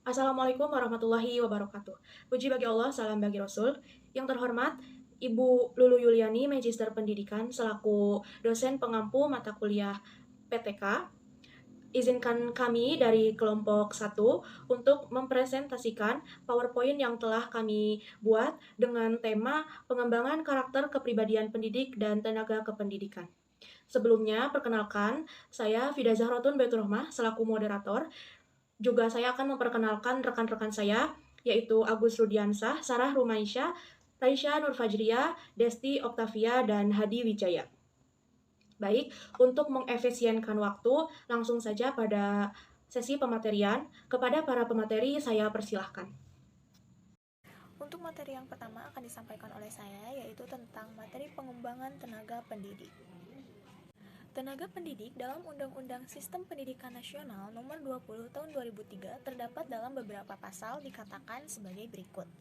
Assalamualaikum warahmatullahi wabarakatuh. Puji bagi Allah, salam bagi Rasul. Yang terhormat, Ibu Lulu Yuliani, Magister Pendidikan, selaku dosen pengampu mata kuliah PTK. Izinkan kami dari kelompok 1 untuk mempresentasikan PowerPoint yang telah kami buat dengan tema pengembangan karakter kepribadian pendidik dan tenaga kependidikan. Sebelumnya, perkenalkan, saya Fida Zahratun Baitur Rahmah selaku moderator. Juga saya akan memperkenalkan rekan-rekan saya, yaitu Agus Rudiansah, Sarah Rumaisyah, Raisya Nur Fajriya, Desti Oktavia, dan Hadi Wijaya. Baik, untuk mengefisienkan waktu, langsung saja pada sesi pematerian. Kepada para pemateri, saya persilahkan. Untuk materi yang pertama akan disampaikan oleh saya, yaitu tentang materi pengembangan tenaga pendidik. Tenaga pendidik dalam Undang-Undang Sistem Pendidikan Nasional Nomor 20 Tahun 2003 terdapat dalam beberapa pasal dikatakan sebagai berikut.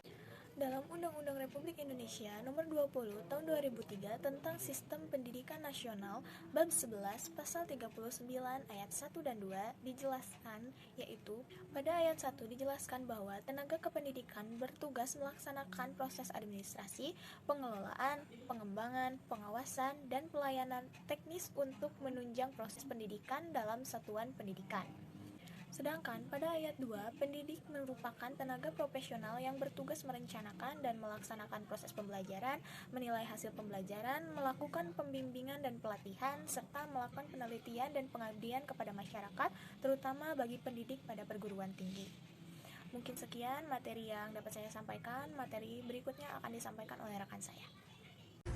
Dalam Undang-Undang Republik Indonesia Nomor 20 Tahun 2003 tentang Sistem Pendidikan Nasional Bab 11 Pasal 39 ayat 1 dan 2 dijelaskan, yaitu pada ayat 1 dijelaskan bahwa tenaga kependidikan bertugas melaksanakan proses administrasi, pengelolaan, pengembangan, pengawasan, dan pelayanan teknis untuk menunjang proses pendidikan dalam satuan pendidikan. Sedangkan pada ayat 2, pendidik merupakan tenaga profesional yang bertugas merencanakan dan melaksanakan proses pembelajaran, menilai hasil pembelajaran, melakukan pembimbingan dan pelatihan, serta melakukan penelitian dan pengabdian kepada masyarakat, terutama bagi pendidik pada perguruan tinggi. Mungkin sekian materi yang dapat saya sampaikan. Materi berikutnya akan disampaikan oleh rekan saya.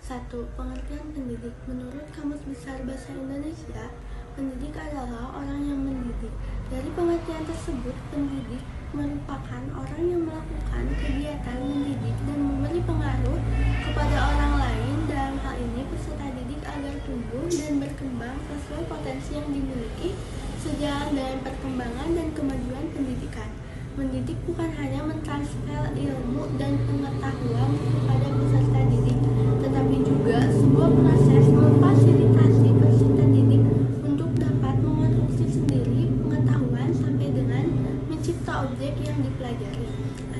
1. Pengertian pendidik. Menurut Kamus Besar Bahasa Indonesia, pendidik adalah orang yang mendidik. Dari pengertian tersebut, pendidik merupakan orang yang melakukan kegiatan mendidik dan memberi pengaruh kepada orang lain, dalam hal ini peserta didik, agar tumbuh dan berkembang sesuai potensi yang dimiliki sejalan dengan perkembangan dan kemajuan pendidikan. Mendidik bukan hanya mentransfer ilmu dan pengetahuan kepada peserta didik, tetapi juga sebuah proses memfasilitasi peserta didik untuk dapat mengonstruksi sendiri pengetahuan sampai dengan mencipta objek yang dipelajari.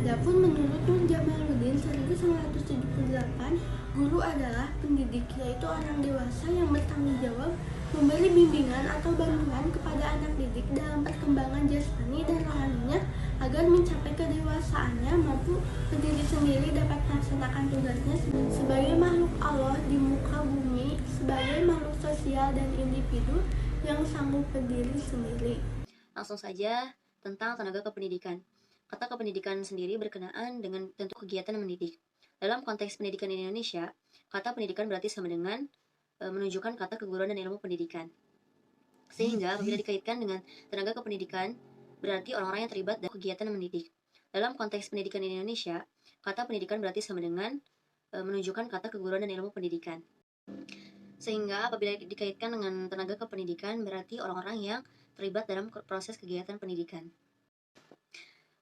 Adapun menurut Nur Jamaluddin 1978, guru adalah pendidik, yaitu orang dewasa yang bertanggung jawab memberi bimbingan atau bantuan kepada anak didik dalam perkembangan jasmani dan rohaninya agar mencapai kedewasaannya, mampu berdiri sendiri, dapat melaksanakan tugasnya sebagai makhluk Allah di muka bumi, sebagai makhluk sosial dan individu yang sanggup berdiri sendiri. Langsung saja tentang tenaga kependidikan. Kata kependidikan sendiri berkenaan dengan tentu kegiatan mendidik. Dalam konteks pendidikan di Indonesia, kata pendidikan berarti sama dengan menunjukkan kata keguruan dan ilmu pendidikan. Sehingga apabila dikaitkan dengan tenaga kependidikan, berarti orang-orang yang terlibat dalam kegiatan mendidik. Dalam konteks pendidikan di Indonesia, kata pendidikan berarti sama dengan menunjukkan kata keguruan dan ilmu pendidikan. Sehingga apabila dikaitkan dengan tenaga kependidikan, berarti orang-orang yang terlibat dalam proses kegiatan pendidikan.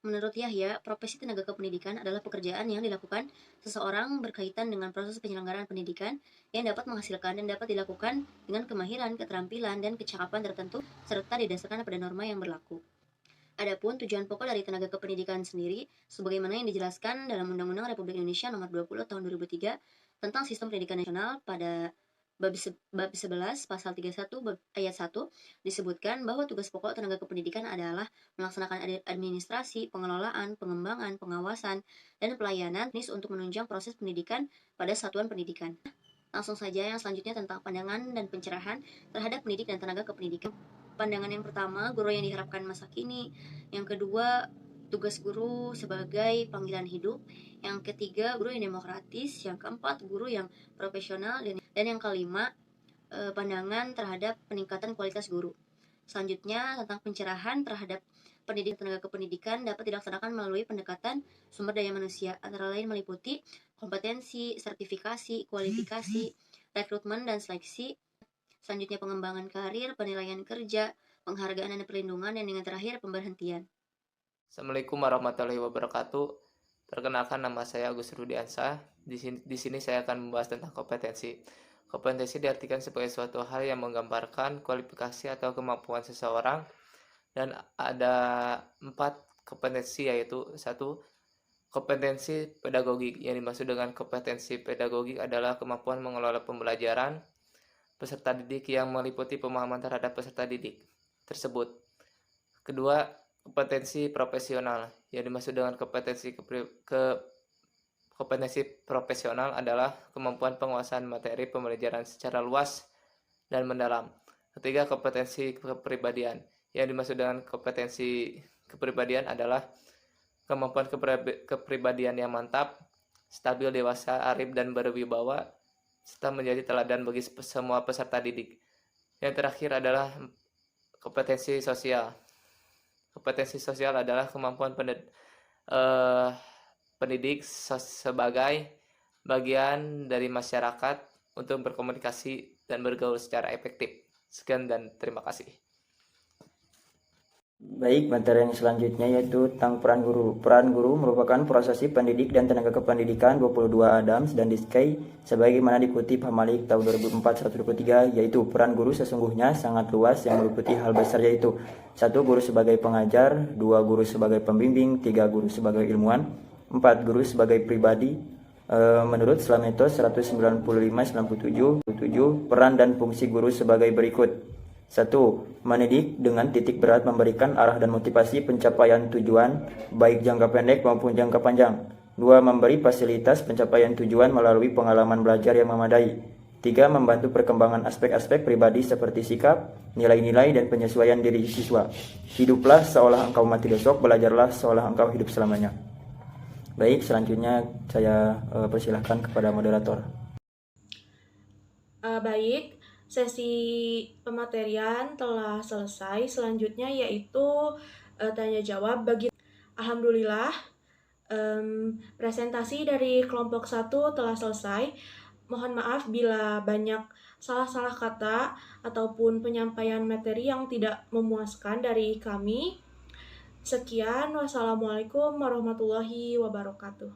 Menurut Yahya, profesi tenaga kependidikan adalah pekerjaan yang dilakukan seseorang berkaitan dengan proses penyelenggaraan pendidikan yang dapat menghasilkan dan dapat dilakukan dengan kemahiran, keterampilan, dan kecakapan tertentu serta didasarkan pada norma yang berlaku. Adapun tujuan pokok dari tenaga kependidikan sendiri, sebagaimana yang dijelaskan dalam Undang-Undang Republik Indonesia Nomor 20 Tahun 2003 tentang Sistem Pendidikan Nasional pada Bab 11 Pasal 31 ayat 1 disebutkan bahwa tugas pokok tenaga kependidikan adalah melaksanakan administrasi, pengelolaan, pengembangan, pengawasan, dan pelayanan untuk menunjang proses pendidikan pada satuan pendidikan. Langsung saja yang selanjutnya tentang pandangan dan pencerahan terhadap pendidik dan tenaga kependidikan. Pandangan yang pertama, guru yang diharapkan masa kini. Yang kedua, tugas guru sebagai panggilan hidup. Yang ketiga, guru yang demokratis. Yang keempat, guru yang profesional. Dan yang kelima, pandangan terhadap peningkatan kualitas guru. Selanjutnya, tentang pencerahan terhadap pendidik tenaga kependidikan dapat dilaksanakan melalui pendekatan sumber daya manusia, antara lain meliputi kompetensi, sertifikasi, kualifikasi, rekrutmen dan seleksi. Selanjutnya pengembangan karir, penilaian kerja, penghargaan dan perlindungan, dan yang terakhir pemberhentian. Assalamualaikum warahmatullahi wabarakatuh. Perkenalkan, nama saya Agus Rudiansah. Di sini saya akan membahas tentang kompetensi. Kompetensi diartikan sebagai suatu hal yang menggambarkan kualifikasi atau kemampuan seseorang, dan ada 4 kompetensi, yaitu satu, kompetensi pedagogik. Yang dimaksud dengan kompetensi pedagogik adalah kemampuan mengelola pembelajaran peserta didik yang meliputi pemahaman terhadap peserta didik tersebut. Kedua, kompetensi profesional. Yang dimaksud dengan kompetensi profesional adalah kemampuan penguasaan materi pembelajaran secara luas dan mendalam. Ketiga, kompetensi kepribadian. Yang dimaksud dengan kompetensi kepribadian adalah kemampuan kepribadian yang mantap, stabil, dewasa, arif, dan berwibawa, serta menjadi teladan bagi semua peserta didik. Yang terakhir adalah kompetensi sosial. Kompetensi sosial adalah kemampuan pendidik sebagai bagian dari masyarakat untuk berkomunikasi dan bergaul secara efektif. Sekian dan terima kasih. Baik, materi yang selanjutnya yaitu tentang peran guru. Peran guru merupakan prosesi pendidik dan tenaga kependidikan 22 Adams dan Dickey sebagaimana dikutip Hamalik tahun 2004-123, yaitu peran guru sesungguhnya sangat luas yang meliputi hal besar yaitu 1. Guru sebagai pengajar, 2. Guru sebagai pembimbing, 3. Guru sebagai ilmuwan, 4. Guru sebagai pribadi. Menurut Slametos 195-97, peran dan fungsi guru sebagai berikut. 1. Mendidik dengan titik berat memberikan arah dan motivasi pencapaian tujuan, baik jangka pendek maupun jangka panjang. 2. Memberi fasilitas pencapaian tujuan melalui pengalaman belajar yang memadai. 3. Membantu perkembangan aspek-aspek pribadi seperti sikap, nilai-nilai, dan penyesuaian diri siswa. Hiduplah seolah engkau mati besok, belajarlah seolah engkau hidup selamanya. Baik, selanjutnya saya persilahkan kepada moderator. Baik, sesi pematerian telah selesai. Selanjutnya yaitu tanya jawab bagi Alhamdulillah, presentasi dari kelompok 1 telah selesai. Mohon maaf bila banyak salah-salah kata ataupun penyampaian materi yang tidak memuaskan dari kami. Sekian, wassalamualaikum warahmatullahi wabarakatuh.